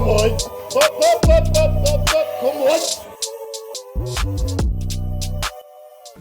Come on. Come on.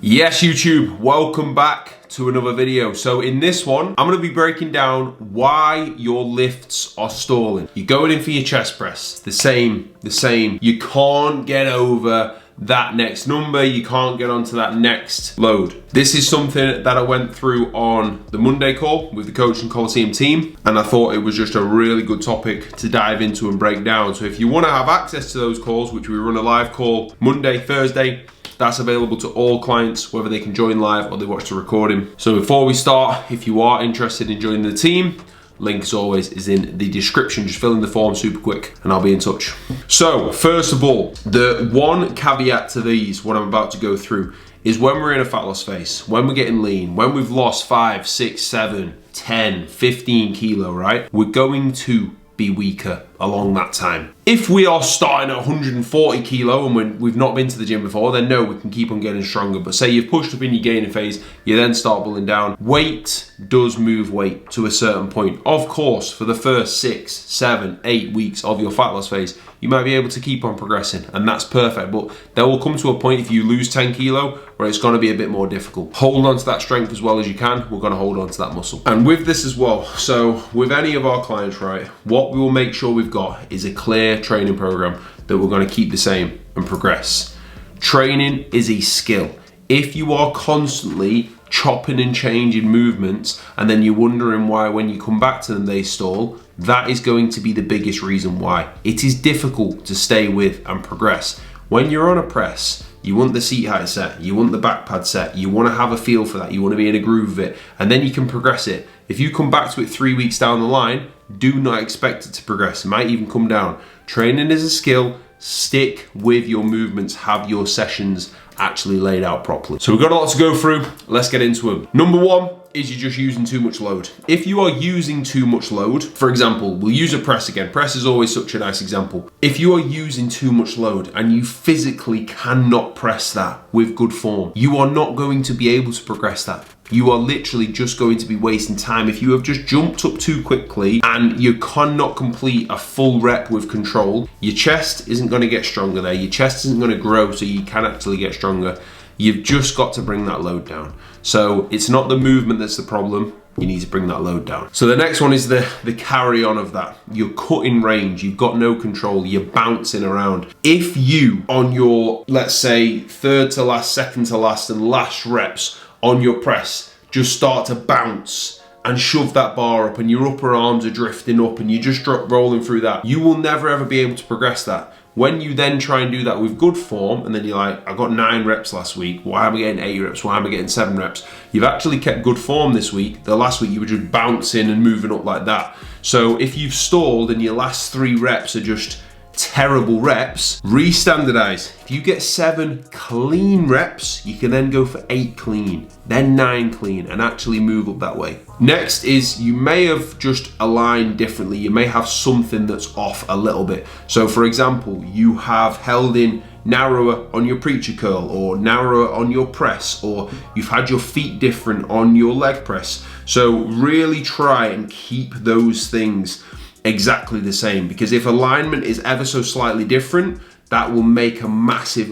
Yes, YouTube, welcome back to another video. So in this one, I'm gonna be breaking down why your lifts are stalling. You're going in for your chest press, the same. You can't get over that next number, you can't get onto that next load. This is something that I went through on the Monday call with the Coach and Coliseum team, and I thought it was just a really good topic to dive into and break down. So if you wanna have access to those calls, which we run a live call Monday, Thursday, that's available to all clients, whether they can join live or they watch the recording. So before we start, if you are interested in joining the team, link as always is in the description. Just fill in the form super quick and I'll be in touch. So first of all, the one caveat to these, what I'm about to go through, is when we're in a fat loss phase, when we're getting lean, when we've lost 5, 6, 7, 10, 15 kilo, right? We're going to be weaker along that time. If we are starting at 140 kilo and we've not been to the gym before, then no, we can keep on getting stronger. But say you've pushed up in your gaining phase, you then start pulling down. Weight does move weight to a certain point. Of course, for the first 6, 7, 8 weeks of your fat loss phase, you might be able to keep on progressing, and that's perfect. But there will come to a point if you lose 10 kilo where it's going to be a bit more difficult. Hold on to that strength as well as you can. We're going to hold on to that muscle. And with this as well, so with any of our clients, right, what we will make sure we've got is a clear training program that we're going to keep the same and progress. Training is a skill. If you are constantly chopping and changing movements and then you're wondering why when you come back to them they stall, that is going to be the biggest reason why. It is difficult to stay with and progress. When you're on a press, you want the seat height set, you want the back pad set, you want to have a feel for that, you want to be in a groove of it, and then you can progress it. If you come back to it 3 weeks down the line, do not expect it to progress. It might even come down. Training is a skill. Stick with your movements, have your sessions actually laid out properly. So we've got a lot to go through. Let's get into them. Number one is you're just using too much load. If you are using too much load, for example, we'll use a press again. Press is always such a nice example. If you are using too much load and you physically cannot press that with good form, you are not going to be able to progress that. You are literally just going to be wasting time. If you have just jumped up too quickly and you cannot complete a full rep with control, your chest isn't going to get stronger there. Your chest isn't going to grow so you can actually get stronger. You've just got to bring that load down. So it's not the movement that's the problem. You need to bring that load down. So the next one is the carry on of that. You're cutting range, you've got no control, you're bouncing around. If you, on your, let's say, third to last, second to last, and last reps on your press, just start to bounce and shove that bar up and your upper arms are drifting up and you just drop rolling through that, you will never ever be able to progress that. When you then try and do that with good form, and then you're like, I got 9 reps last week, why am I getting 8 reps, why am I getting 7 reps? You've actually kept good form this week. The last week you were just bouncing and moving up like that. So if you've stalled and your last 3 reps are just terrible reps, re-standardize. If you get 7 clean reps, you can then go for 8 clean, then 9 clean, and actually move up that way. Next is you may have just aligned differently. You may have something that's off a little bit. So for example, you have held in narrower on your preacher curl or narrower on your press, or you've had your feet different on your leg press. So really try and keep those things exactly the same, because if alignment is ever so slightly different, that will make a massive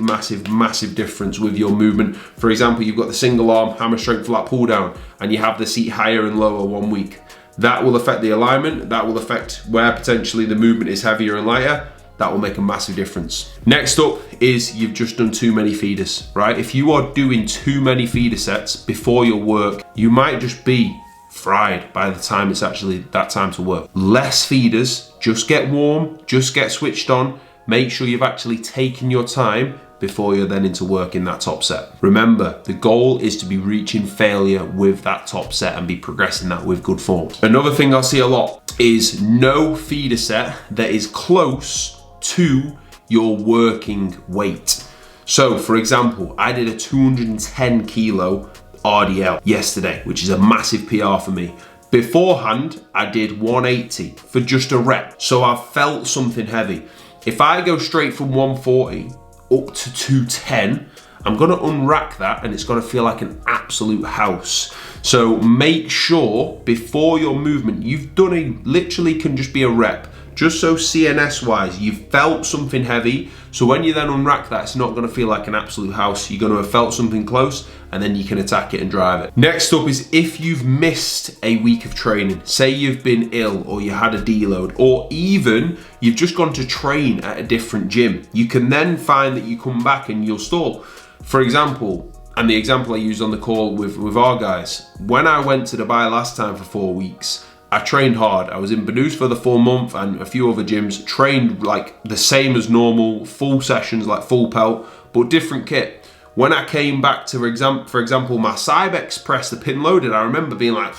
difference with your movement. For example, you've got the single arm hammer strength flat pull down and you have the seat higher and lower 1 week. That will affect the alignment, that will affect where potentially the movement is heavier and lighter. That will make a massive difference. Next up is you've just done too many feeders, right? If you are doing too many feeder sets before your work, you might just be fried by the time it's actually that time to work. Less feeders, just get warm, just get switched on. Make sure you've actually taken your time before you're then into work in that top set. Remember, the goal is to be reaching failure with that top set and be progressing that with good form. Another thing I see a lot is no feeder set that is close to your working weight. So for example, I did a 210 kilo RDL yesterday, which is a massive PR for me. Beforehand, I did 180 for just a rep. So I felt something heavy. If I go straight from 140 up to 210, I'm gonna unrack that and it's gonna feel like an absolute house. So make sure before your movement, you've done literally can just be a rep. just so CNS wise, you've felt something heavy. So when you then unrack that, it's not gonna feel like an absolute house. You're gonna have felt something close, and then you can attack it and drive it. Next up is if you've missed a week of training, say you've been ill or you had a deload, or even you've just gone to train at a different gym, you can then find that you come back and you'll stall. For example, and the example I used on the call with our guys, when I went to Dubai last time for 4 weeks, I trained hard. I was in Banus for the full month and a few other gyms, trained like the same as normal, full sessions, like full pelt, but different kit. When I came back to, for example, my Cybex press, the pin loaded, I remember being like,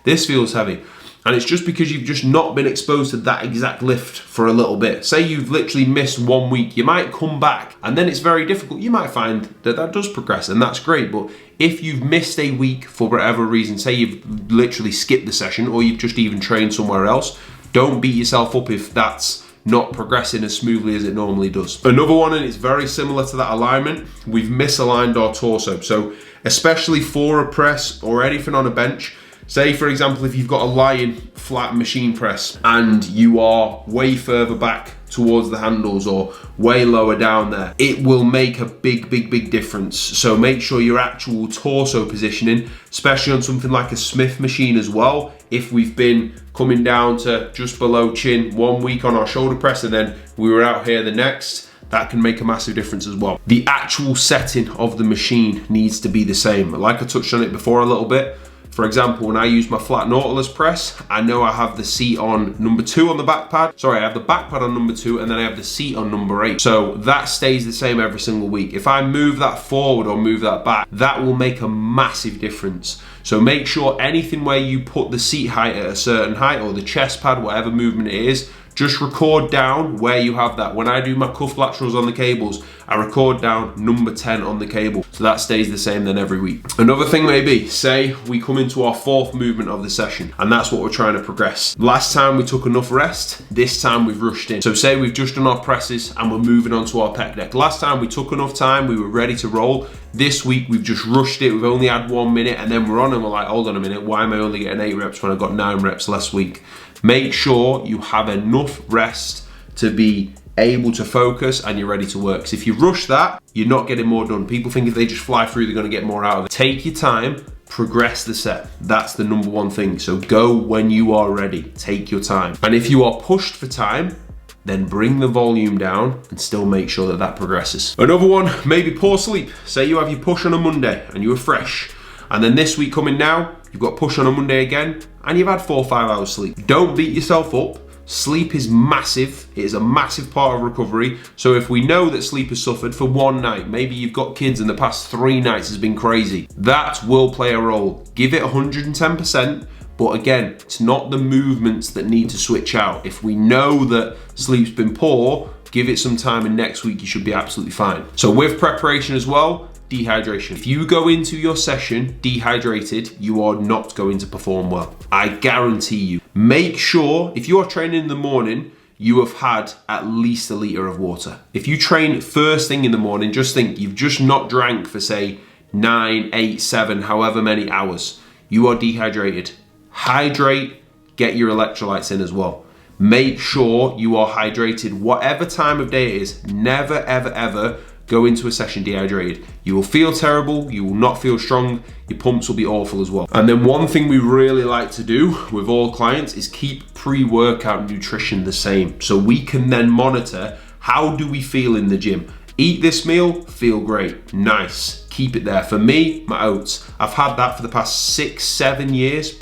this feels heavy. And it's just because you've just not been exposed to that exact lift for a little bit. Say you've literally missed 1 week, you might come back and then it's very difficult. You might find that that does progress and that's great. But if you've missed a week for whatever reason, say you've literally skipped the session or you've just even trained somewhere else, don't beat yourself up if that's not progressing as smoothly as it normally does. Another one, and it's very similar to that alignment, we've misaligned our torso. So especially for a press or anything on a bench, say for example, if you've got a lying flat machine press and you are way further back towards the handles or way lower down there, it will make a big difference. So make sure your actual torso positioning, especially on something like a Smith machine as well, if we've been coming down to just below chin 1 week on our shoulder press and then we were out here the next, that can make a massive difference as well. The actual setting of the machine needs to be the same. Like I touched on it before a little bit. For example, when I use my flat Nautilus press, I know I have the seat on number 2 on the back pad. Sorry, I have the back pad on number 2 and then I have the seat on number 8. So that stays the same every single week. If I move that forward or move that back, that will make a massive difference. So make sure anything where you put the seat height at a certain height or the chest pad, whatever movement it is, just record down where you have that. When I do my cuff laterals on the cables, I record down number 10 on the cable. So that stays the same then every week. Another thing may be, say we come into our 4th movement of the session and that's what we're trying to progress. Last time we took enough rest, this time we've rushed in. So say we've just done our presses and we're moving on to our pec deck. Last time we took enough time, we were ready to roll. This week we've just rushed it, we've only had 1 minute and then we're on and we're like, hold on a minute, why am I only getting 8 reps when I got 9 reps last week? Make sure you have enough rest to be able to focus and you're ready to work. Because if you rush that, you're not getting more done. People think if they just fly through, they're gonna get more out of it. Take your time, progress the set. That's the number 1 thing. So go when you are ready, take your time. And if you are pushed for time, then bring the volume down and still make sure that that progresses. Another one, maybe poor sleep. Say you have your push on a Monday and you were fresh. And then this week coming now, you've got push on a Monday again, and you've had 4 or 5 hours sleep. Don't beat yourself up. Sleep is massive. It is a massive part of recovery. So if we know that sleep has suffered for 1 night, maybe you've got kids and the past 3 nights has been crazy, that will play a role. Give it 110%. But again, it's not the movements that need to switch out. If we know that sleep's been poor, give it some time and next week you should be absolutely fine. So with preparation as well, dehydration. If you go into your session dehydrated, you are not going to perform well. I guarantee you. Make sure, if you are training in the morning, you have had at least 1 litre of water. If you train first thing in the morning, just think you've just not drank for say 9, 8, 7, however many hours. You are dehydrated. Hydrate, get your electrolytes in as well. Make sure you are hydrated whatever time of day it is. Never, ever go into a session dehydrated. You will feel terrible, you will not feel strong, your pumps will be awful as well. And then one thing we really like to do with all clients is keep pre-workout nutrition the same. So we can then monitor, how do we feel in the gym? Eat this meal, feel great, nice, keep it there. For me, my oats, I've had that for the past 6, 7 years,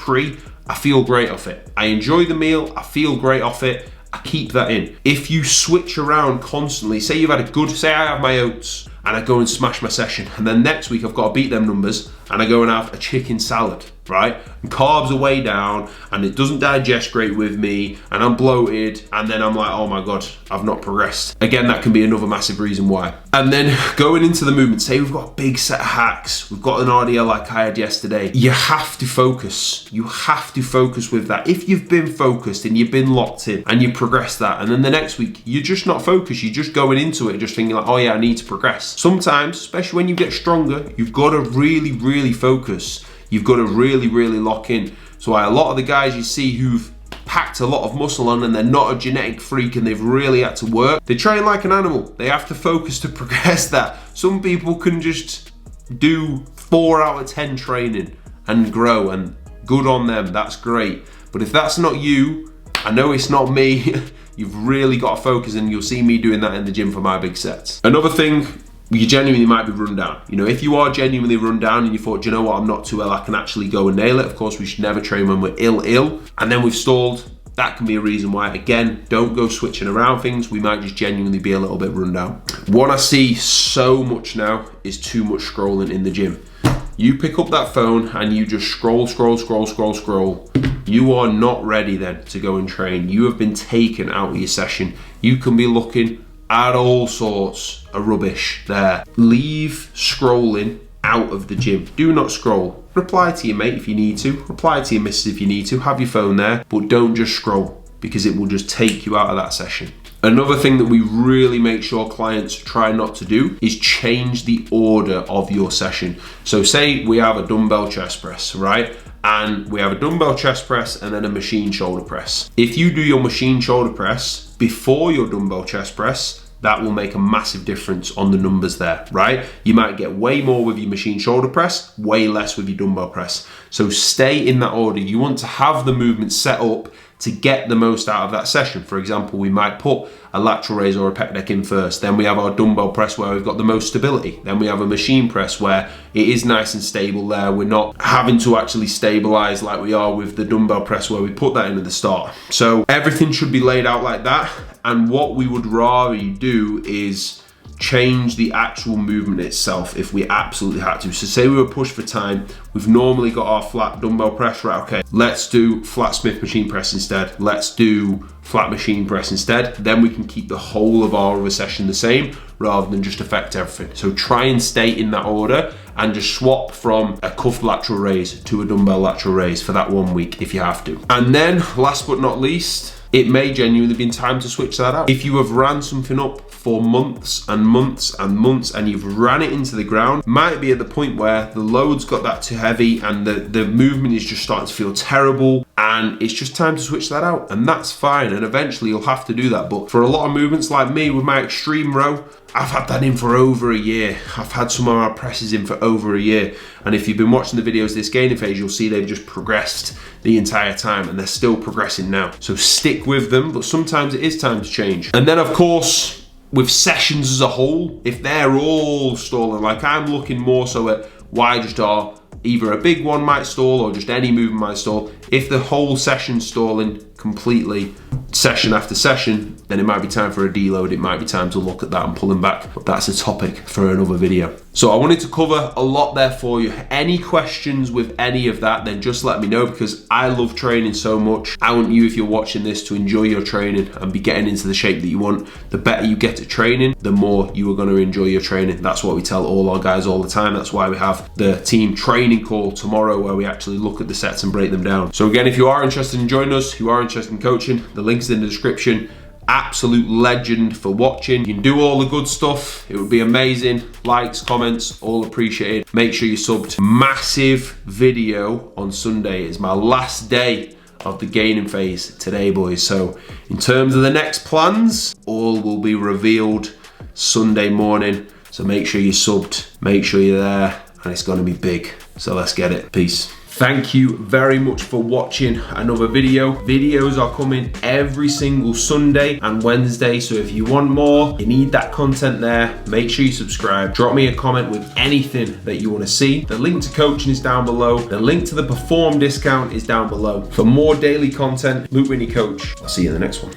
I feel great off it. I enjoy the meal, I feel great off it, I keep that in. If you switch around constantly, say you've had a good, say I have my oats and I go and smash my session and then next week I've got to beat them numbers and I go and have a chicken salad, right? And carbs are way down and it doesn't digest great with me and I'm bloated and then I'm like, oh my God, I've not progressed. Again, that can be another massive reason why. And then going into the movement, say we've got a big set of hacks, we've got an RDL like I had yesterday, you have to focus. You have to focus with that. If you've been focused and you've been locked in and you progress that and then the next week, you're just not focused, you're just going into it just thinking like, oh yeah, I need to progress. Sometimes, especially when you get stronger, you've got to really focus. You've got to really lock in. So a lot of the guys you see who've packed a lot of muscle on and they're not a genetic freak and they've really had to work, they train like an animal. They have to focus to progress that. Some people can just do 4 out of 10 training and grow, and good on them, that's great. But if that's not you, I know it's not me, you've really got to focus, and you'll see me doing that in the gym for my big sets. Another thing, you genuinely might be run down. You know, if you are genuinely run down and you thought, do you know what, I'm not too ill, I can actually go and nail it. Of course, we should never train when we're ill, and then we've stalled. That can be a reason why. Again, don't go switching around things. We might just genuinely be a little bit run down. What I see so much now is too much scrolling in the gym. You pick up that phone and you just scroll. You are not ready then to go and train. You have been taken out of your session. You can be looking at all sorts of rubbish there. Leave scrolling out of the gym. Do not scroll. Reply to your mate if you need to. Reply to your missus if you need to. Have your phone there, but don't just scroll, because it will just take you out of that session. Another thing that we really make sure clients try not to do is change the order of your session. So say we have a dumbbell chest press, right? And we have a dumbbell chest press and then a machine shoulder press. If you do your machine shoulder press before your dumbbell chest press, that will make a massive difference on the numbers there, right? You might get way more with your machine shoulder press, way less with your dumbbell press. So stay in that order. You want to have the movement set up to get the most out of that session. For example, we might put a lateral raise or a pec deck in first. Then we have our dumbbell press where we've got the most stability. Then we have a machine press where it is nice and stable there. We're not having to actually stabilize like we are with the dumbbell press where we put that in at the start. So everything should be laid out like that. And what we would rather you do is change the actual movement itself if we absolutely had to. So say we were pushed for time, we've normally got our flat dumbbell press, right? Okay, let's do flat Smith machine press instead. Let's do flat machine press instead. Then we can keep the whole of our other session the same rather than just affect everything. So try and stay in that order and just swap from a cuff lateral raise to a dumbbell lateral raise for that 1 week if you have to. And then last but not least, it may genuinely be time to switch that out. If you have ran something up for months and months and months and you've ran it into the ground, might be at the point where the load's got that too heavy and the movement is just starting to feel terrible, and it's just time to switch that out, and that's fine, and eventually you'll have to do that. But for a lot of movements like me with my extreme row, I've had that in for over a year. I've had some of our presses in for over a year, and if you've been watching the videos this gaining phase, you'll see they've just progressed the entire time, and they're still progressing now. So stick with them, but sometimes it is time to change. And then of course, with sessions as a whole, if they're all stalling, like I'm looking more so at why just are either a big one might stall or just any movement might stall. If the whole session's stalling completely, session after session, then it might be time for a deload. It might be time to look at that and pull them back. But that's a topic for another video. So I wanted to cover a lot there for you. Any questions with any of that, then just let me know, because I love training so much. I want you, if you're watching this, to enjoy your training and be getting into the shape that you want. The better you get at training, the more you are going to enjoy your training. That's what we tell all our guys all the time. That's why we have the team training call tomorrow where we actually look at the sets and break them down. So again, if you are interested in joining us, you are interested in coaching, the link's in the description. Absolute legend for watching. You can do all the good stuff. It would be amazing. Likes, comments, all appreciated. Make sure you subbed. Massive video on Sunday. It's my last day of the gaining phase today, boys. So in terms of the next plans, all will be revealed Sunday morning. So make sure you subbed, make sure you're there, and it's gonna be big. So let's get it. Peace. Thank you very much for watching another video. Videos are coming every single Sunday and Wednesday, so if you want more, you need that content there, make sure you subscribe. Drop me a comment with anything that you want to see. The link to coaching is down below. The link to the Perform discount is down below. For more daily content, Luke Whitney Coach. I'll see you in the next one.